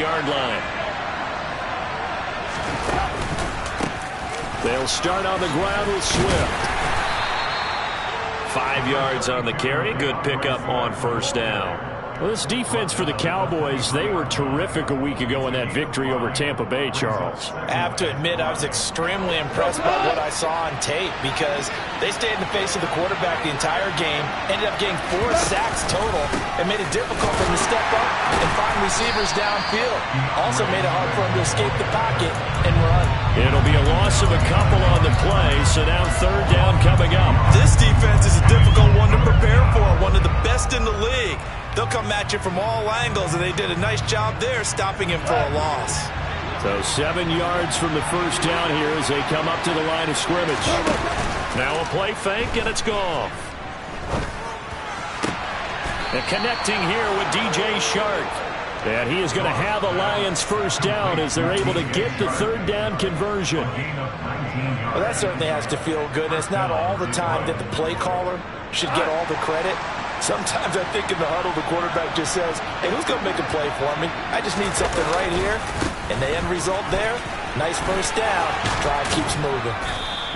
29-yard line. They'll start on the ground with Swift. 5 yards on the carry. Good pickup on first down. Well, this defense for the Cowboys, they were terrific a week ago in that victory over Tampa Bay, Charles. I have to admit, I was extremely impressed by what I saw on tape because they stayed in the face of the quarterback the entire game, ended up getting 4 sacks total, and made it difficult for him to step up and find receivers downfield. Also made it hard for him to escape the pocket and run. It'll be a loss of a couple on the play, so now third down coming up. This defense is a difficult one to prepare for, one of the best in the league. They'll come at you from all angles, and they did a nice job there stopping him for a loss. So 7 yards from the first down here as they come up to the line of scrimmage. Now a play fake, and it's Goff. And connecting here with DJ Shark. And he is going to have a Lions first down as they're able to get the third down conversion. Well, that certainly has to feel good. It's not all the time that the play caller should get all the credit. Sometimes I think in the huddle, the quarterback just says, hey, who's going to make a play for me? I just need something right here. And the end result there, nice first down. Drive keeps moving.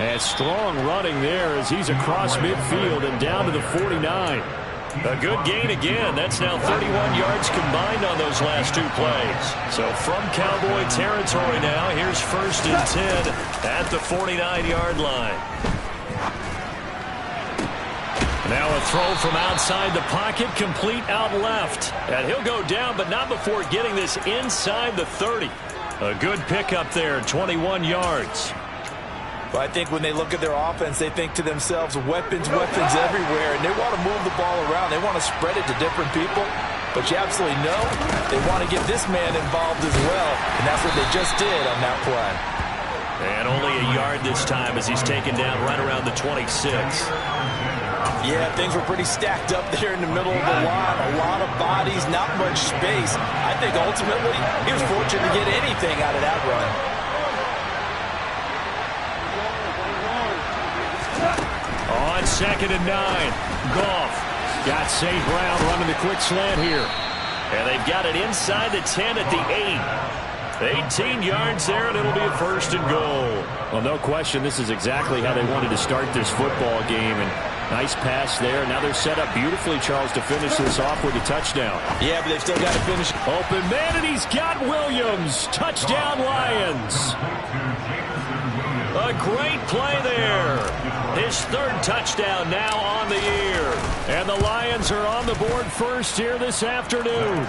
And strong running there as he's across midfield and down to the 49. A good gain again. That's now 31 yards combined on those last 2 plays. So from Cowboy territory now, here's 1st and 10 at the 49-yard line. Now a throw from outside the pocket, complete out left. And he'll go down, but not before getting this inside the 30. A good pickup there, 21 yards. Well, I think when they look at their offense, they think to themselves, weapons, weapons everywhere. And they want to move the ball around. They want to spread it to different people. But you absolutely know they want to get this man involved as well. And that's what they just did on that play. And only a yard this time as he's taken down right around the 26. Yeah, things were pretty stacked up there in the middle of the line. A lot of bodies, not much space. I think ultimately he was fortunate to get anything out of that run. On 2nd and 9, Goff got St. Brown running the quick slant here. And they've got it inside the 10 at the 8. 18 yards there, and it'll be a 1st and goal. Well, no question, this is exactly how they wanted to start this football game. And nice pass there. Now they're set up beautifully, Charles, to finish this off with a touchdown. Yeah, but they've still got to finish. Open man, and he's got Williams. Touchdown, Lions. A great play there. His 3rd touchdown now on the year. And the Lions are on the board first here this afternoon.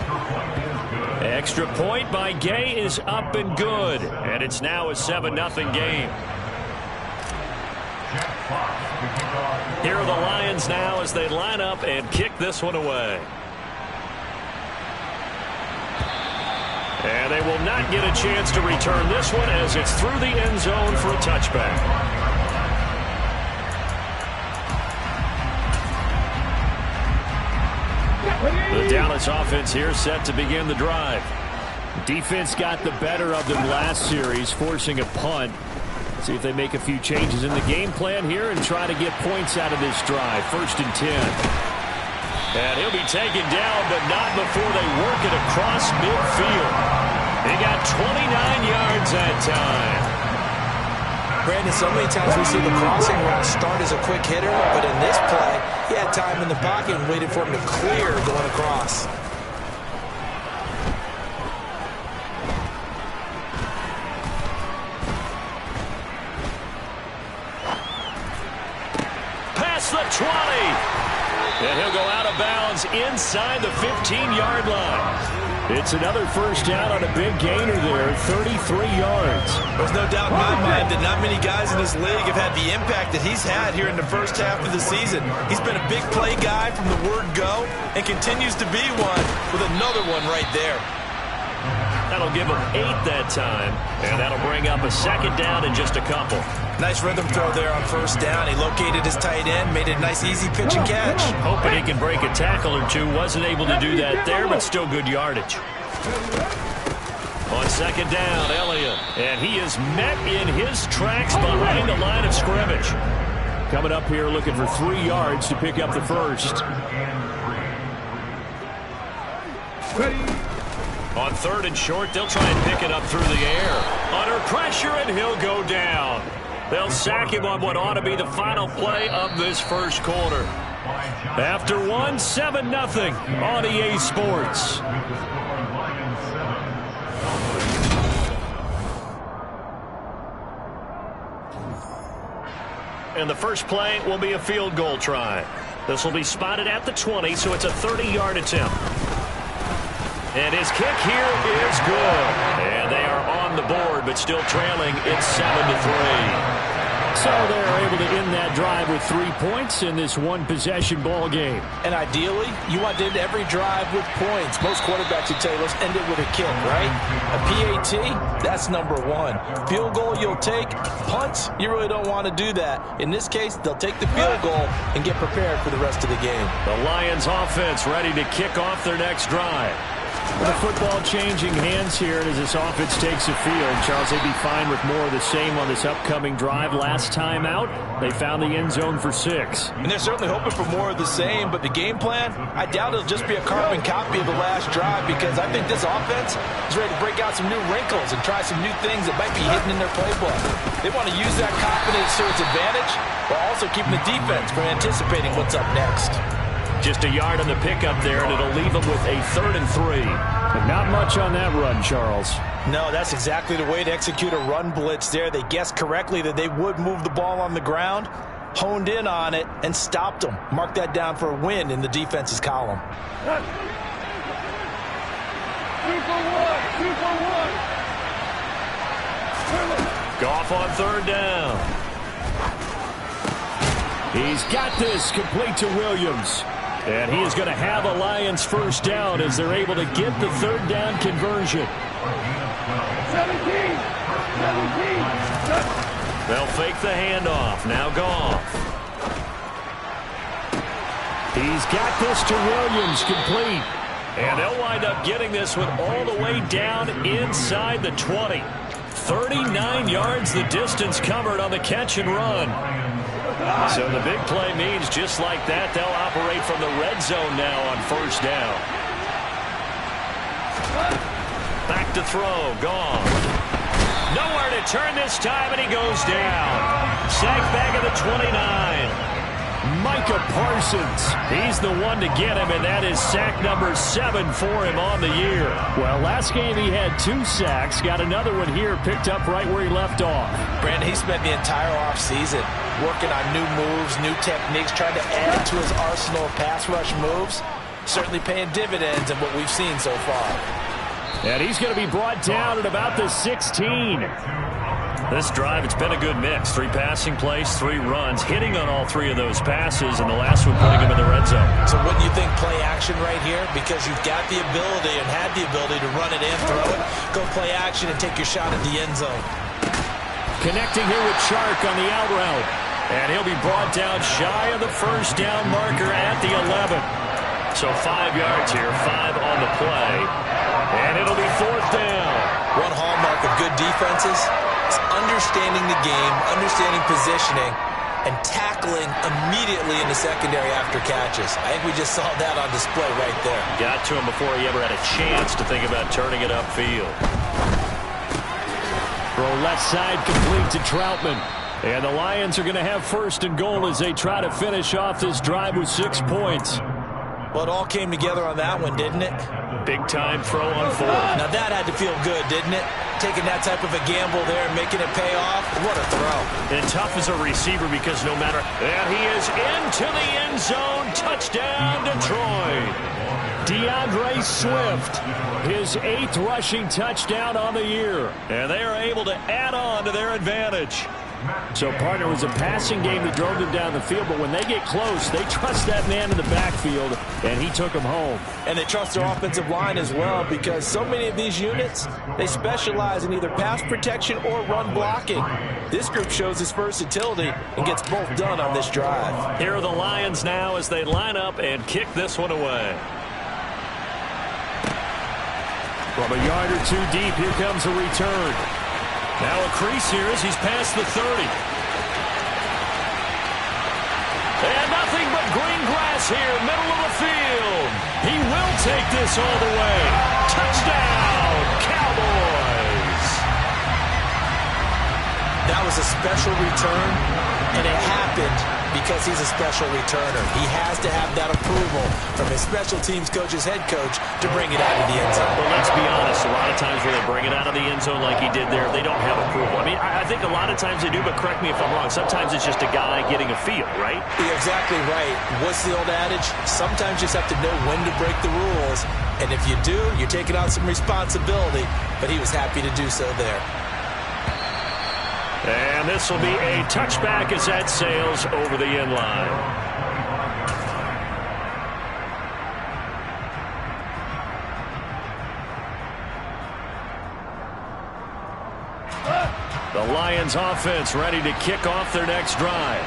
Extra point by Gay is up and good. And it's now a 7-0 game. Here are the Lions now as they line up and kick this one away. And they will not get a chance to return this one as it's through the end zone for a touchback. The Dallas offense here set to begin the drive. Defense got the better of them last series, forcing a punt. See if they make a few changes in the game plan here and try to get points out of this drive. 1st and 10. And he'll be taken down, but not before they work it across midfield. He got 29 yards that time. Brandon, so many times we see the crossing route start as a quick hitter, but in this play, he had time in the pocket and waited for him to clear going across. Past the 20. And he'll go out of bounds inside the 15-yard line. It's another first down on a big gainer there, 33 yards. There's no doubt in my mind that not many guys in this league have had the impact that he's had here in the first half of the season. He's been a big play guy from the word go and continues to be one with another one right there. That'll give him 8 that time, and that'll bring up a 2nd down in just a couple. Nice rhythm throw there on first down. He located his tight end, made it a nice easy pitch and catch. Hoping he can break a tackle or two. Wasn't able to do that there, but still good yardage. On 2nd down, Elliott. And he is met in his tracks behind the line of scrimmage. Coming up here looking for 3 yards to pick up the first. On 3rd and short, they'll try and pick it up through the air. Under pressure, and he'll go down. They'll sack him on what ought to be the final play of this first quarter. After 7-0 on EA Sports. And the first play will be a field goal try. This will be spotted at the 20, so it's a 30-yard attempt. And his kick here is good. And they are on the board, but still trailing. It's 7-3. So they're able to end that drive with 3 points in this one-possession ball game. And ideally, you want to end every drive with points. Most quarterbacks would tell you, let's end it with a kick, right? A PAT, that's number 1. Field goal you'll take. Punts, you really don't want to do that. In this case, they'll take the field goal and get prepared for the rest of the game. The Lions offense ready to kick off their next drive. The football changing hands here as this offense takes the field. Charles, they'd be fine with more of the same on this upcoming drive. Last time out, they found the end zone for 6. And they're certainly hoping for more of the same, but the game plan, I doubt it'll just be a carbon copy of the last drive, because I think this offense is ready to break out some new wrinkles and try some new things that might be hidden in their playbook. They want to use that confidence to its advantage, while also keeping the defense from anticipating what's up next. Just a yard on the pickup there, and it'll leave them with a 3rd and 3. But not much on that run, Charles. No, that's exactly the way to execute a run blitz there. They guessed correctly that they would move the ball on the ground, honed in on it, and stopped them. Mark that down for a win in the defense's column. 2 for 1. 2 for 1. Goff on 3rd down. He's got this complete to Williams. And he is going to have a Lions first down as they're able to get the 3rd down conversion. 17. They'll fake the handoff. Now Goff. He's got this to Williams, complete. And they'll wind up getting this one all the way down inside the 20. 39 yards the distance covered on the catch and run. So the big play means just like that, they'll operate from the red zone now on 1st down. Back to throw. Gone. Nowhere to turn this time, and he goes down. Sack back at the 29. Micah Parsons. He's the one to get him, and that is sack number 7 for him on the year. Well, last game he had 2 sacks. Got another one here, picked up right where he left off. Brandon, he spent the entire offseason working on new moves, new techniques, trying to add to his arsenal of pass rush moves. Certainly paying dividends in what we've seen so far. And he's going to be brought down at about the 16. This drive, it's been a good mix. 3 passing plays, 3 runs, hitting on all 3 of those passes, and the last one putting him in the red zone. So wouldn't you think play action right here? Because you've got the ability and had the ability to run it and throw it. Go play action and take your shot at the end zone. Connecting here with Chark on the out route. And he'll be brought down shy of the first down marker at the 11. So 5 yards here, 5 on the play. And it'll be 4th down. One hallmark of good defenses is understanding the game, understanding positioning, and tackling immediately in the secondary after catches. I think we just saw that on display right there. Got to him before he ever had a chance to think about turning it upfield. Throw left side complete to Troutman. And the Lions are going to have 1st and goal as they try to finish off this drive with 6 points. Well, it all came together on that one, didn't it? Big-time throw on 4th. Now that had to feel good, didn't it? Taking that type of a gamble there and making it pay off. What a throw. And tough as a receiver because no matter... And he is into the end zone. Touchdown, Detroit. DeAndre Swift, his 8th rushing touchdown on the year. And they are able to add on to their advantage. So, partner, it was a passing game that drove them down the field, but when they get close, they trust that man in the backfield, and he took them home. And they trust their offensive line as well, because so many of these units, they specialize in either pass protection or run blocking. This group shows its versatility and gets both done on this drive. Here are the Lions now as they line up and kick this one away. From a yard or 2 deep, here comes a return. Now a crease here as he's past the 30. And nothing but green grass here, middle of the field. He will take this all the way. Touchdown, Cowboys! That was a special return, and it happened because he's a special returner. He has to have that approval from his special teams coach's head coach to bring it out of the end zone. Well, let's be honest. A lot of times when they bring it out of the end zone like he did there, they don't have approval. I mean, I think a lot of times they do, but correct me if I'm wrong. Sometimes it's just a guy getting a feel, right? You're exactly right. What's the old adage? Sometimes you just have to know when to break the rules. And if you do, you're taking on some responsibility. But he was happy to do so there. And this will be a touchback as that sails over the end line. The Lions offense ready to kick off their next drive.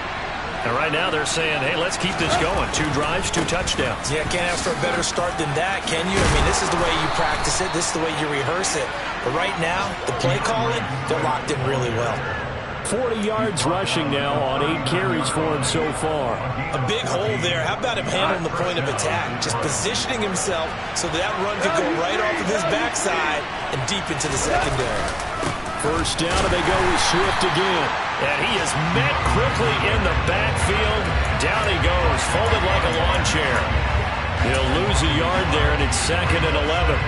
And right now they're saying, hey, let's keep this going. 2 drives, 2 touchdowns. Yeah, can't ask for a better start than that, can you? I mean, this is the way you practice it. This is the way you rehearse it. But right now, the play calling, they're locked in really well. 40 yards rushing now on 8 carries for him so far. A big hole there. How about him handling the point of attack? Just positioning himself so that run could go right off of his backside and deep into the secondary. First down, and they go with Swift again. And he is met quickly in the backfield. Down he goes, folded like a lawn chair. He'll lose a yard there, and it's 2nd and 11.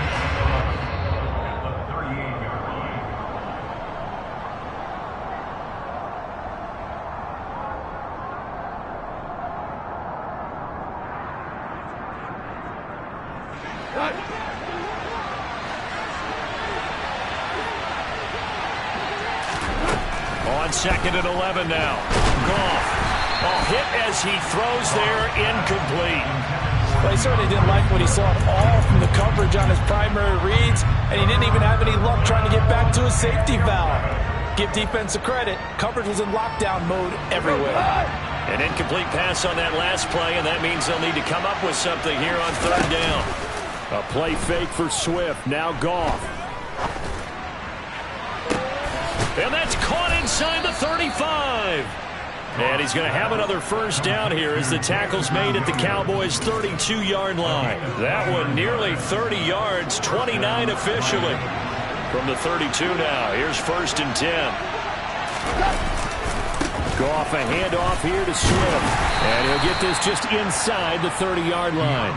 On 2nd and 11 now. Goff. Hit as he throws there, incomplete. Well, he certainly didn't like what he saw at all from the coverage on his primary reads, and he didn't even have any luck trying to get back to his safety valve. Give defense a credit. Coverage was in lockdown mode everywhere. An incomplete pass on that last play, and that means they'll need to come up with something here on 3rd down. A play fake for Swift. Now Goff. And that's caught inside the 35. And he's going to have another first down here as the tackle's made at the Cowboys' 32-yard line. That one nearly 30 yards, 29 officially. From the 32 now, here's 1st and 10. Goff, a handoff here to Swift. And he'll get this just inside the 30-yard line.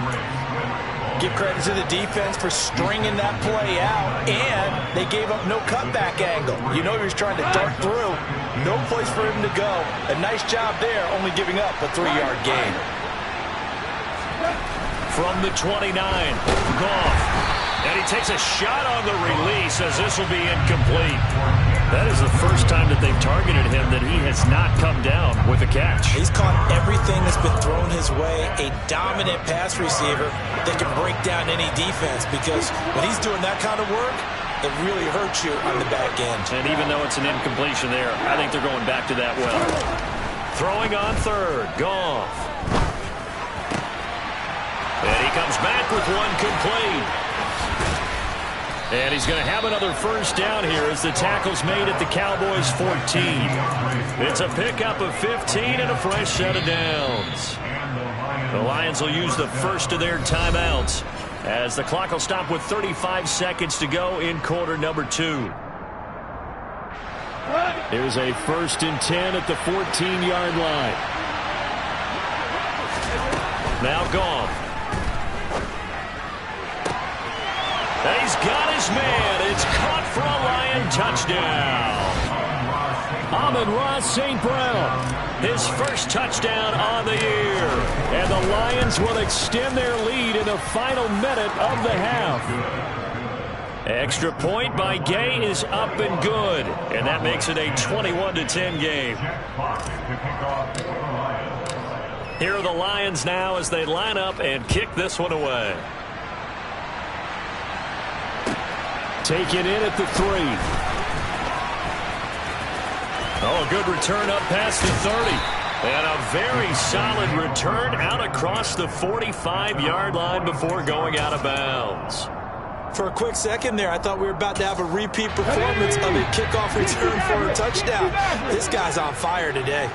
Give credit to the defense for stringing that play out, and they gave up no cutback angle. You know he was trying to dart through. No place for him to go. A nice job there, only giving up a 3-yard gain. From the 29, Goff. And he takes a shot on the release as this will be incomplete. That is the first time that they've targeted him that he has not come down with a catch. He's caught everything that's been thrown his way. A dominant pass receiver that can break down any defense, because when he's doing that kind of work, it really hurts you on the back end. And even though it's an incompletion there, I think they're going back to that well. Throwing on 3rd, Goff. And he comes back with one complete. And he's going to have another first down here as the tackle's made at the Cowboys' 14. It's a pickup of 15 and a fresh set of downs. The Lions will use the first of their timeouts as the clock will stop with 35 seconds to go in quarter number 2. Here's a 1st and 10 at the 14-yard line. Now Goff. And he's got his man. It's caught for a Lion touchdown. Amon-Ra St. Brown, his first touchdown on the year. And the Lions will extend their lead in the final minute of the half. Extra point by Gay is up and good. And that makes it a 21-10 game. Here are the Lions now as they line up and kick this one away. Taken in at the 3. Oh, a good return up past the 30. And a very solid return out across the 45-yard line before going out of bounds. For a quick second there, I thought we were about to have a repeat performance of a kickoff return for a touchdown. This guy's on fire today.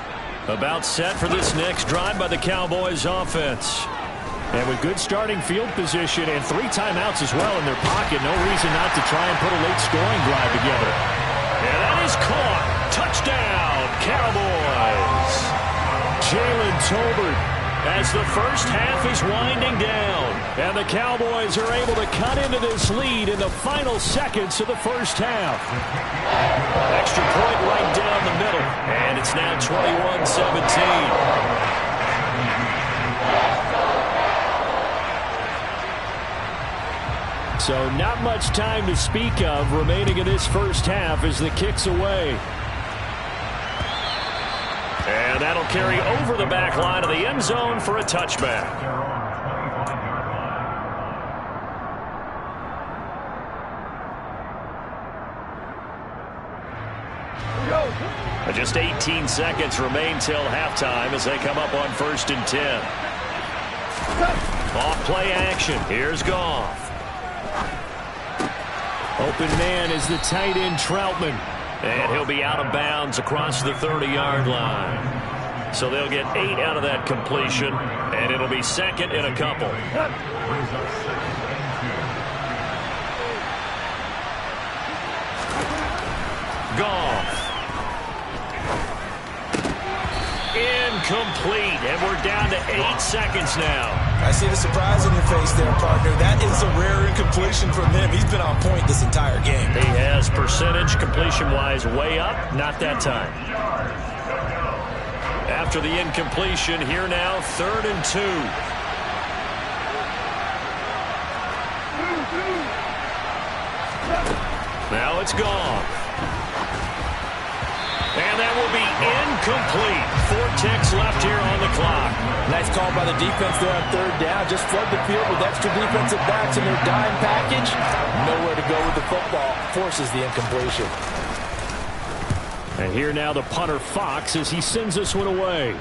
About set for this next drive by the Cowboys offense. And with good starting field position and 3 timeouts as well in their pocket, no reason not to try and put a late scoring drive together. And that is caught. Touchdown, Cowboys. Jalen Tolbert as the first half is winding down. And the Cowboys are able to cut into this lead in the final seconds of the first half. Extra point right down the middle. And it's now 21-17. So not much time to speak of remaining in this first half as the kick's away. And that'll carry over the back line of the end zone for a touchback. Just 18 seconds remain till halftime as they come up on 1st and 10. Off play action. Here's Goff. Open man is the tight end Troutman. And he'll be out of bounds across the 30-yard line. So they'll get 8 out of that completion, and it'll be second and a couple. Goff. Incomplete, and we're down to 8 seconds now. I see the surprise in your face there, partner. That is a rare incompletion from him. He's been on point this entire game. He has percentage completion-wise way up. Not that time. After the incompletion, here now, 3rd and 2. Now it's gone. And that will be incomplete. 4 ticks left here on the clock. Nice call by the defense there on 3rd down. Just flood the field with extra defensive backs in their dime package. Nowhere to go with the football. Forces the incompletion. And here now the punter Fox as he sends this one away.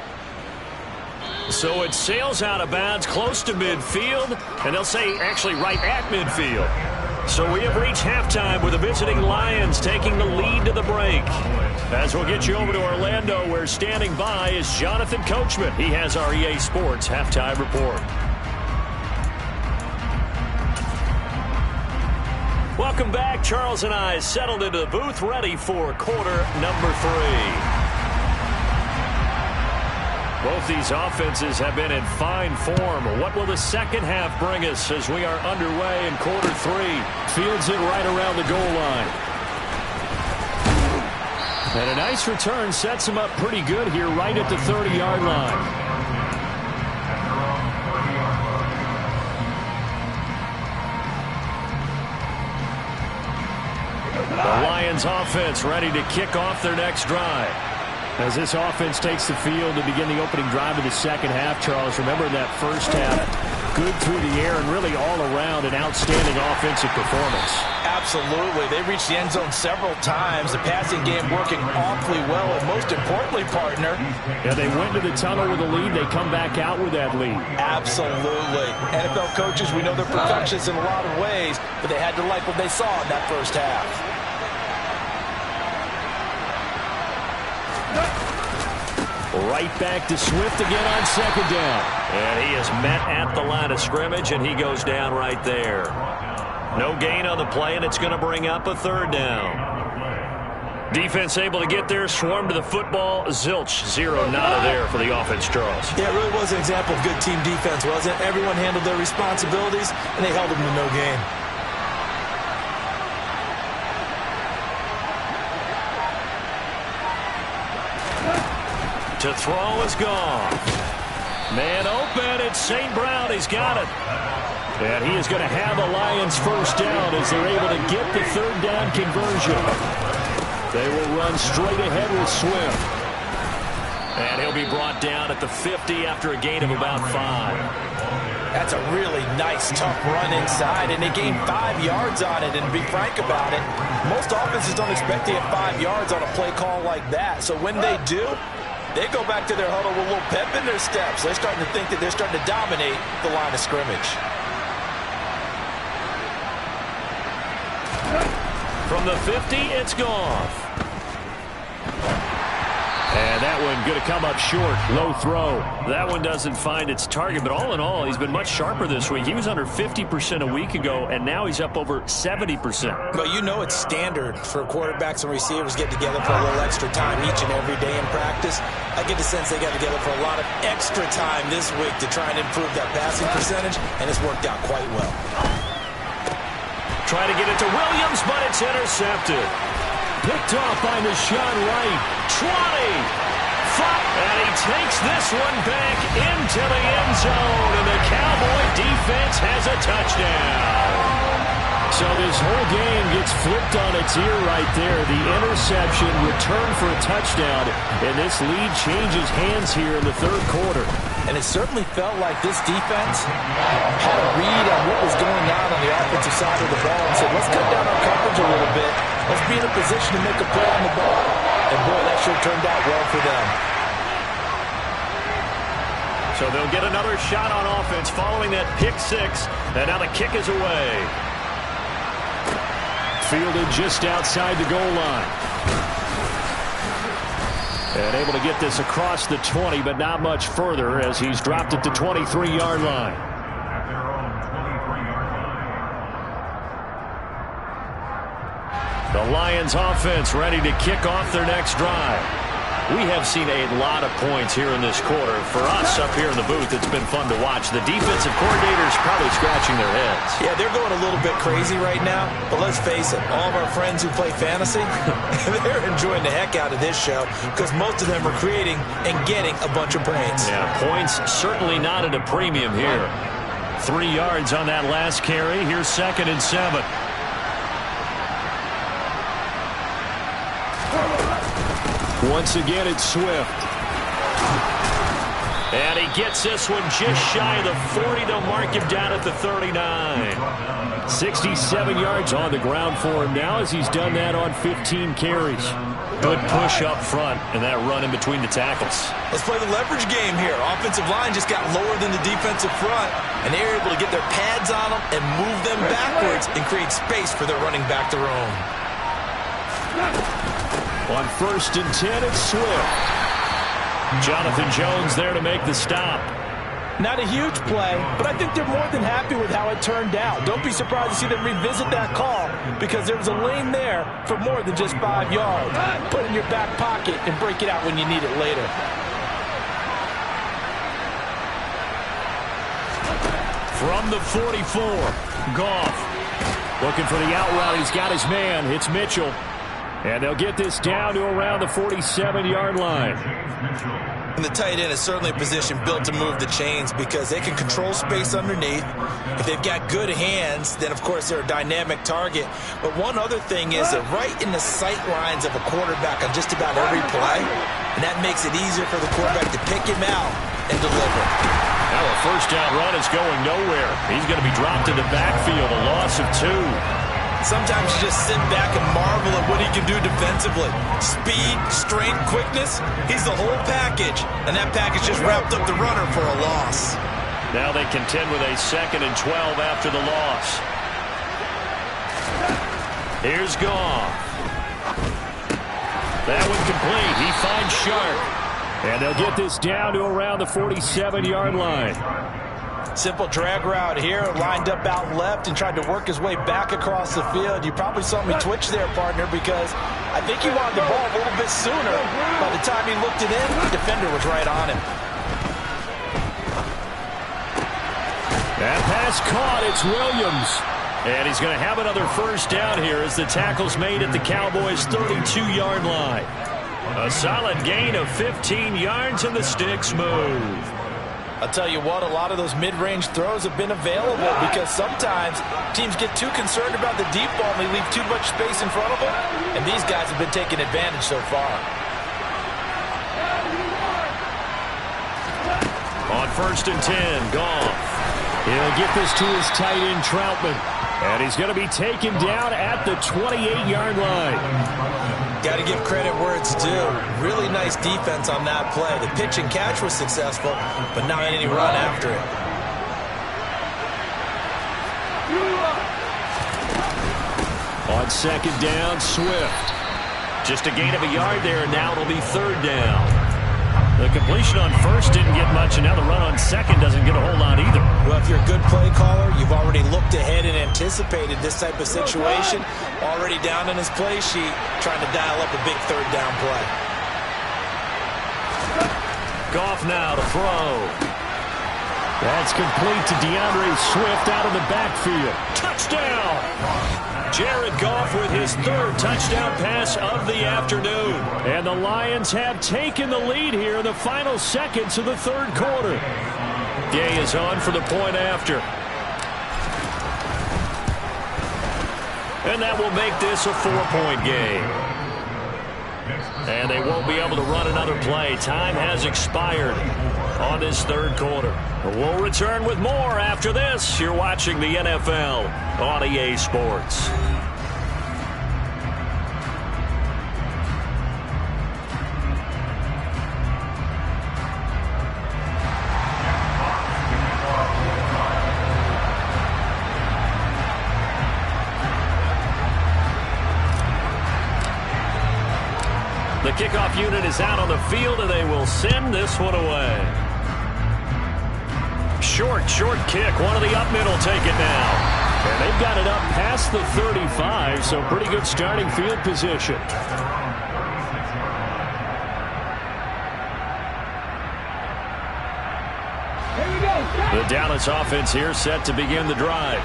So it sails out of bounds close to midfield. And they'll say actually right at midfield. So we have reached halftime with the visiting Lions taking the lead to the break. As we'll get you over to Orlando, where standing by is Jonathan Coachman. He has our EA Sports halftime report. Welcome back. Charles and I settled into the booth, ready for quarter number 3. Both these offenses have been in fine form. What will the second half bring us as we are underway in quarter 3? Fields it right around the goal line. And a nice return sets him up pretty good here right at the 30-yard line. The Lions offense ready to kick off their next drive. As this offense takes the field to begin the opening drive of the second half, Charles, remember that first half, good through the air and really all around an outstanding offensive performance. Absolutely. They reached the end zone several times. The passing game working awfully well, and most importantly, partner. Yeah, they went to the tunnel with a lead. They come back out with that lead. Absolutely. NFL coaches, we know they're perfectionists in a lot of ways, but they had to like what they saw in that first half. Right back to Swift again on 2nd down. And he is met at the line of scrimmage, and he goes down right there. No gain on the play, and it's going to bring up a 3rd down. Defense able to get there, swarm to the football. Zilch, 0 nada there for the offense, Charles. Yeah, it really was an example of good team defense, wasn't it? Everyone handled their responsibilities, and they held them to no gain. To throw is gone. Man open, it's St. Brown. He's got it. And he is going to have the Lions first down as they're able to get the 3rd down conversion. They will run straight ahead with Swift. And he'll be brought down at the 50 after a gain of about 5. That's a really nice, tough run inside, and they gained 5 yards on it. And to be frank about it, most offenses don't expect to get 5 yards on a play call like that. So when they do, they go back to their huddle with a little pep in their steps. They're starting to think that they're starting to dominate the line of scrimmage. From the 50, it's Goff. And And that one going to come up short. Low throw. That one doesn't find its target. But all in all, he's been much sharper this week. He was under 50% a week ago, and now he's up over 70%. But you know it's standard for quarterbacks and receivers get together for a little extra time each and every day in practice. I get the sense they got together for a lot of extra time this week to try and improve that passing percentage, and it's worked out quite well. Try to get it to Williams, but it's intercepted. Picked off by Nahshon Wright. 20. And he takes this one back into the end zone. And the Cowboy defense has a touchdown. So this whole game gets flipped on its ear right there. The interception, return for a touchdown. And this lead changes hands here in the third quarter. And it certainly felt like this defense had a read on what was going on the offensive side of the ball and said, let's cut down our coverage a little bit. Let's be in a position to make a play on the ball. And boy, that sure turned out well for them. So they'll get another shot on offense following that pick six. And now the kick is away. Fielded just outside the goal line. And able to get this across the 20, but not much further as he's dropped it to 23-yard line. The Lions offense ready to kick off their next drive. We have seen a lot of points here in this quarter. For us up here in the booth, it's been fun to watch. The defensive coordinators probably scratching their heads. Yeah, they're going a little bit crazy right now. But let's face it, all of our friends who play fantasy, they're enjoying the heck out of this show because most of them are creating and getting a bunch of points. Yeah, points certainly not at a premium here. 3 yards on that last carry. Here's 2nd and 7. Once again, it's Swift. And he gets this one just shy of the 40 to mark him down at the 39. 67 yards on the ground for him now as he's done that on 15 carries. Good push up front and that run in between the tackles. Let's play the leverage game here. Offensive line just got lower than the defensive front, and they're able to get their pads on them and move them backwards and create space for their running back to roam. On 1st and 10, it's Swift. Jonathan Jones there to make the stop. Not a huge play, but I think they're more than happy with how it turned out. Don't be surprised to see them revisit that call because there was a lane there for more than just 5 yards. Put it in your back pocket and break it out when you need it later. From the 44, Goff looking for the out route. He's got his man. It's Mitchell. And they'll get this down to around the 47-yard line. And the tight end is certainly a position built to move the chains because they can control space underneath. If they've got good hands, then, of course, they're a dynamic target. But one other thing is they're right in the sight lines of a quarterback on just about every play. And that makes it easier for the quarterback to pick him out and deliver. Now a first down run is going nowhere. He's going to be dropped in the backfield, a loss of 2. Sometimes you just sit back and marvel at what he can do defensively. Speed, strength, quickness, he's the whole package. And that package just wrapped up the runner for a loss. Now they contend with a 2nd and 12 after the loss. Here's Goff. That one complete. He finds Sharp. And they'll get this down to around the 47-yard line. Simple drag route here, lined up out left and tried to work his way back across the field. You probably saw me twitch there, partner, because I think he wanted the ball a little bit sooner. By the time he looked it in, the defender was right on him. That pass caught. It's Williams. And he's going to have another first down here as the tackle's made at the Cowboys' 32-yard line. A solid gain of 15 yards and the sticks move. I'll tell you what, a lot of those mid-range throws have been available because sometimes teams get too concerned about the deep ball and they leave too much space in front of them, and these guys have been taking advantage so far. On 1st and 10, Goff. He'll get this to his tight end, Troutman. And he's going to be taken down at the 28-yard line. Got to give credit where it's due. Really nice defense on that play. The pitch and catch was successful, but not any run after it. On 2nd down, Swift. Just a gain of a yard there, and now it'll be 3rd down. The completion on first didn't get much, and now the run on second doesn't get a whole lot either. Well, if you're a good play caller, you've already looked ahead and anticipated this type of situation. Already down in his play sheet, trying to dial up a big third down play. Goff now to throw. That's complete to DeAndre Swift out of the backfield. Touchdown! Jared Goff with his third touchdown pass of the afternoon. And the Lions have taken the lead here in the final seconds of the third quarter. Gay is on for the point after. And that will make this a 4-point game. And they won't be able to run another play. Time has expired on this third quarter. We'll return with more after this. You're watching the NFL on EA Sports. The kickoff unit is out on the field, and they will send this one away. Short kick. One of the up middle take it now. And they've got it up past the 35, so pretty good starting field position. The Dallas offense here set to begin the drive.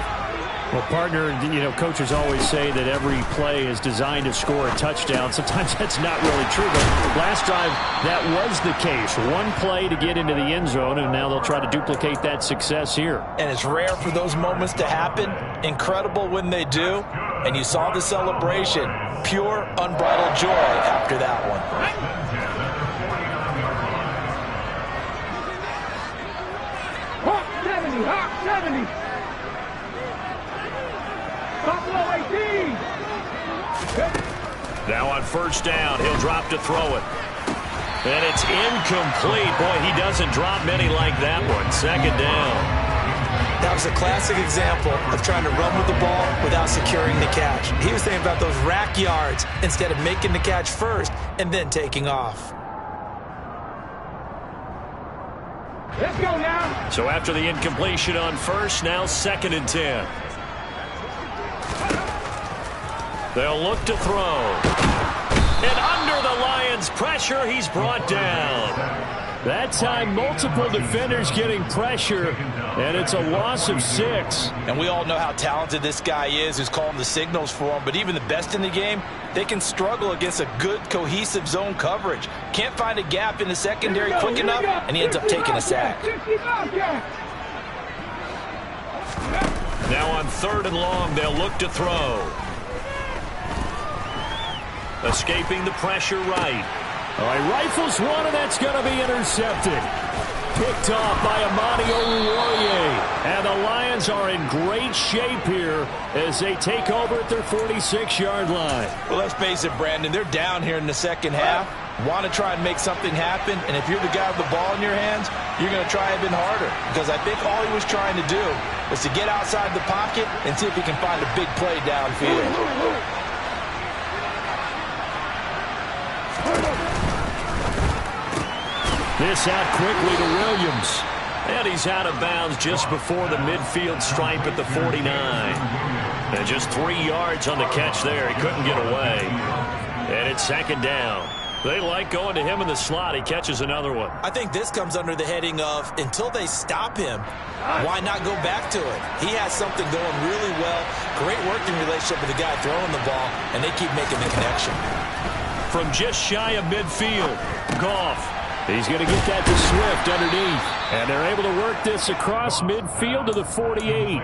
Well, partner, coaches always say that every play is designed to score a touchdown. Sometimes that's not really true, but last drive, that was the case. One play to get into the end zone, and now they'll try to duplicate that success here. And it's rare for those moments to happen. Incredible when they do. And you saw the celebration. Pure, unbridled joy after that one. Hawk 70, Hawk 70. Buffalo 18. Now on first down, he'll drop to throw it. And it's incomplete. Boy, he doesn't drop many like that one. Second down. That was a classic example of trying to run with the ball without securing the catch. He was thinking about those rack yards instead of making the catch first and then taking off. Let's go now. So after the incompletion on first, now 2nd and 10. They'll look to throw. And under the Lions' pressure, he's brought down. That time, multiple defenders getting pressure, and it's a loss of 6. And we all know how talented this guy is who's calling the signals for him, but even the best in the game, they can struggle against a good, cohesive zone coverage. Can't find a gap in the secondary quick enough, and he ends up taking a sack. Now on 3rd and long, they'll look to throw. Escaping the pressure right. All right, rifles one, and that's going to be intercepted. Picked off by Amani Oruwariye. And the Lions are in great shape here as they take over at their 46-yard line. Well, let's face it, Brandon, they're down here in the second half. Want to try and make something happen, and if you're the guy with the ball in your hands, you're going to try even harder. Because I think all he was trying to do was to get outside the pocket and see if he can find a big play downfield. This out quickly to Williams. And he's out of bounds just before the midfield stripe at the 49. And just 3 yards on the catch there. He couldn't get away. And it's 2nd down. They like going to him in the slot. He catches another one. I think this comes under the heading of until they stop him, why not go back to it? He has something going really well. Great working relationship with the guy throwing the ball, and they keep making the connection. From just shy of midfield, Goff. He's going to get that to Swift underneath. And they're able to work this across midfield to the 48.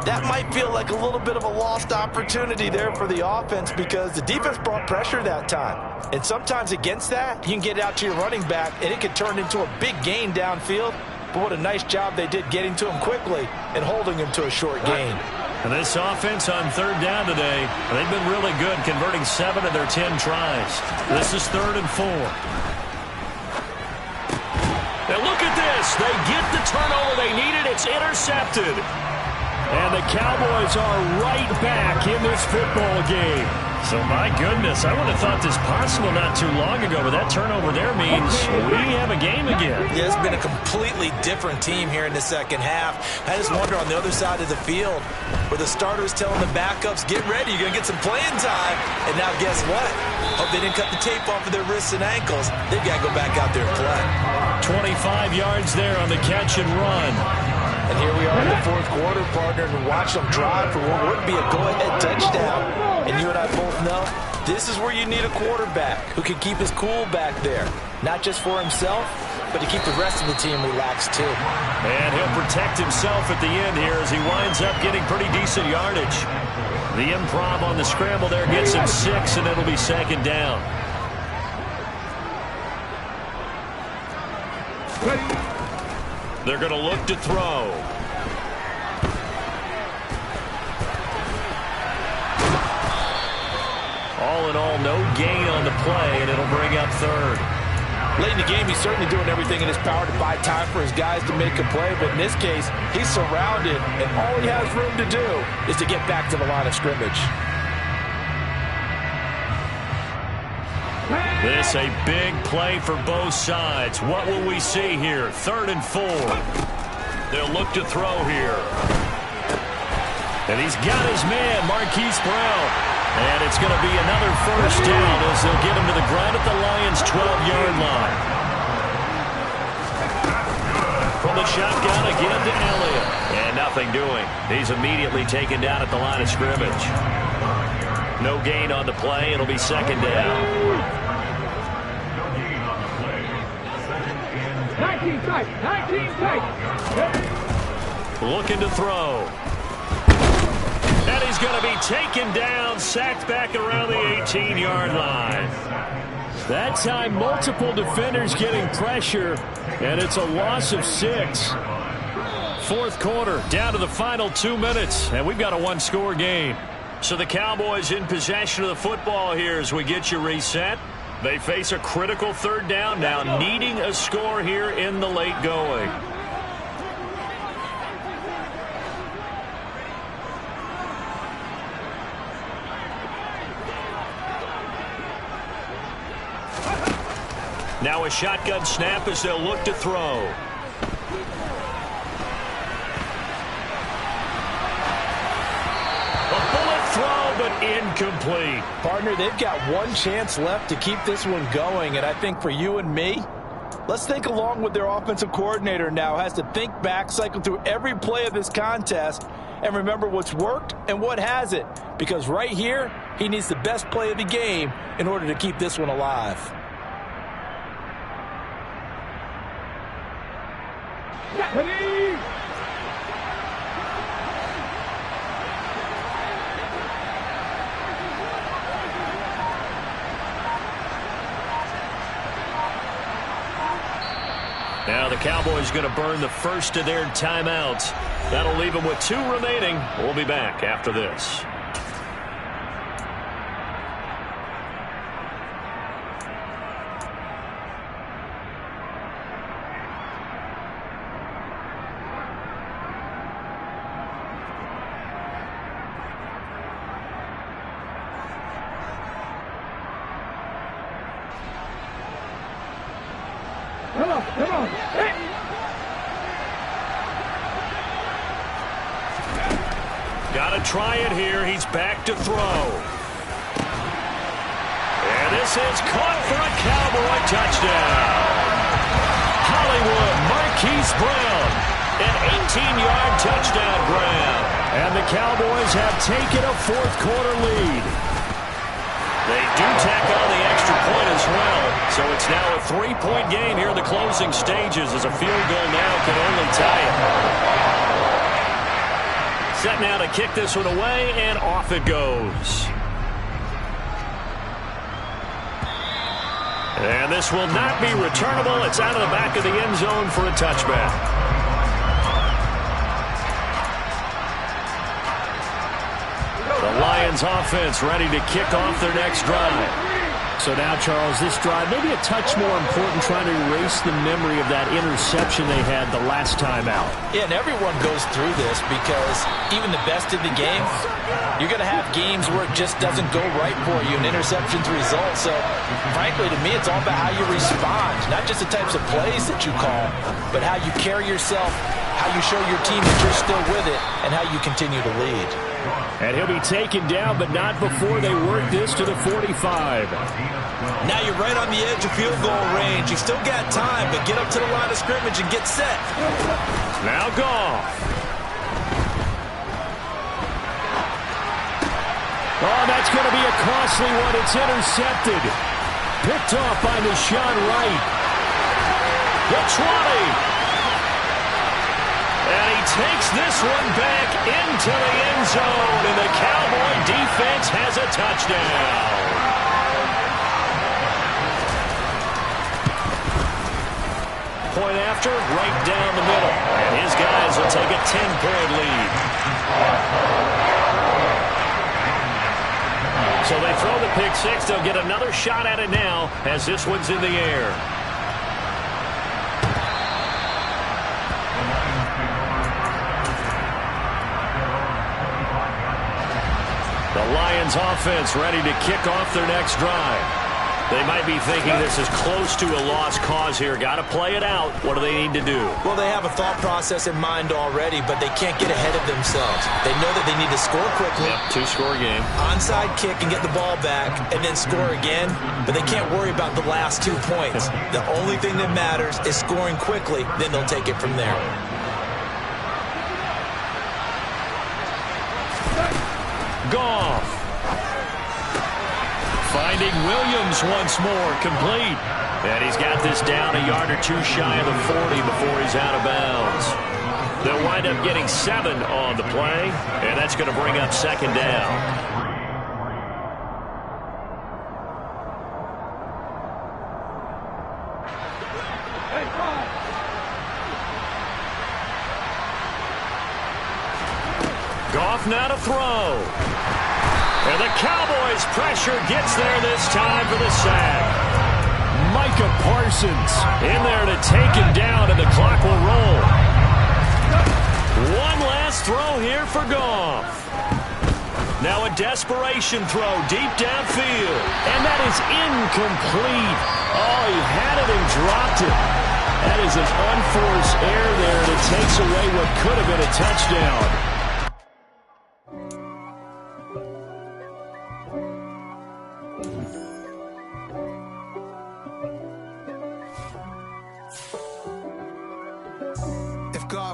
That might feel like a little bit of a lost opportunity there for the offense because the defense brought pressure that time. And sometimes against that, you can get out to your running back, and it could turn into a big gain downfield. But what a nice job they did getting to him quickly and holding him to a short gain. And this offense on 3rd down today, they've been really good, converting 7 of their 10 tries. This is 3rd and 4. Now look at this. They get the turnover they needed. It's intercepted. And the Cowboys are right back in this football game. So, my goodness, I would have thought this possible not too long ago, but that turnover there means we have a game again. Yeah, it's been a completely different team here in the second half. I just wonder on the other side of the field where the starters telling the backups, get ready, you're going to get some playing time. And now guess what? Hope they didn't cut the tape off of their wrists and ankles. They've got to go back out there and play. 25 yards there on the catch and run. And here we are in the fourth quarter, partner, and watch them drive for what would be a go-ahead touchdown. And you and I both know this is where you need a quarterback who can keep his cool back there. Not just for himself, but to keep the rest of the team relaxed too. And he'll protect himself at the end here as he winds up getting pretty decent yardage. The improv on the scramble there gets him 6, and it'll be second down. They're going to look to throw. All in all, no gain on the play, and it'll bring up third. Late in the game, he's certainly doing everything in his power to buy time for his guys to make a play. But in this case, he's surrounded, and all he has room to do is to get back to the line of scrimmage. This a big play for both sides. What will we see here? 3rd and 4. They'll look to throw here. And he's got his man, Marquise Brown. And it's going to be another first down as they'll get him to the ground at the Lions' 12-yard line. From the shotgun again to Elliott. And nothing doing. He's immediately taken down at the line of scrimmage. No gain on the play. It'll be second down. 19 tight. 19 tight. Looking to throw. And he's going to be taken down, sacked back around the 18-yard line. That time, multiple defenders getting pressure, and it's a loss of 6. Fourth quarter, down to the final 2 minutes, and we've got a one-score game. So the Cowboys in possession of the football here as we get you reset. They face a critical third down now, needing a score here in the late going. Now a shotgun snap as they'll look to throw. A bullet throw, but incomplete. Partner, they've got one chance left to keep this one going, and I think for you and me, let's think along with their offensive coordinator now. Has to think back, cycle through every play of this contest, and remember what's worked and what hasn't. Because right here, he needs the best play of the game in order to keep this one alive. Ready? Now the Cowboys going to burn the first of their timeouts. That'll leave them with 2 remaining. We'll be back after this. Come on, come on. Hey. Got to try it here. He's back to throw. And this is caught for a Cowboy touchdown. Hollywood, Marquise Brown, an 18-yard touchdown grab. And the Cowboys have taken a fourth-quarter lead. They do tack on the extra point as well. So it's now a 3-point game here in the closing stages as a field goal now can only tie it. Set now to kick this one away, and off it goes. And this will not be returnable. It's out of the back of the end zone for a touchback. The Lions offense ready to kick off their next drive. So now, Charles, this drive maybe a touch more important, trying to erase the memory of that interception they had the last time out. Yeah, and everyone goes through this because even the best in the game, you're going to have games where it just doesn't go right for you, and interceptions result. So, frankly, to me, it's all about how you respond, not just the types of plays that you call, but how you carry yourself, how you show your team that you're still with it, and how you continue to lead. And he'll be taken down, but not before they work this to the 45. Now you're right on the edge of field goal range. You still got time, but get up to the line of scrimmage and get set. Now Goff. Oh, that's going to be a costly one. It's intercepted. Picked off by Deshaun Wright. The 20. And he takes this one back into the end zone, and the Cowboy defense has a touchdown. Point after, right down the middle. And his guys will take a 10-point lead. So they throw the pick six. They'll get another shot at it now as this one's in the air. The Lions offense ready to kick off their next drive. They might be thinking this is close to a lost cause here. Got to play it out. What do they need to do? Well, they have a thought process in mind already, but they can't get ahead of themselves. They know that they need to score quickly. Yep, two-score game. Onside kick and get the ball back and then score again, but they can't worry about the last 2 points. The only thing that matters is scoring quickly, then they'll take it from there. Goff. Finding Williams once more, complete. And he's got this down a yard or two shy of the 40 before he's out of bounds. They'll wind up getting 7 on the play, and that's going to bring up second down. Goff now to throw. And the Cowboys' pressure gets there this time for the sack. Micah Parsons in there to take him down, and the clock will roll. One last throw here for Goff. Now a desperation throw deep downfield. And that is incomplete. Oh, he had it and dropped it. That is an unforced error there, and it takes away what could have been a touchdown.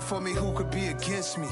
For me, who could be against me?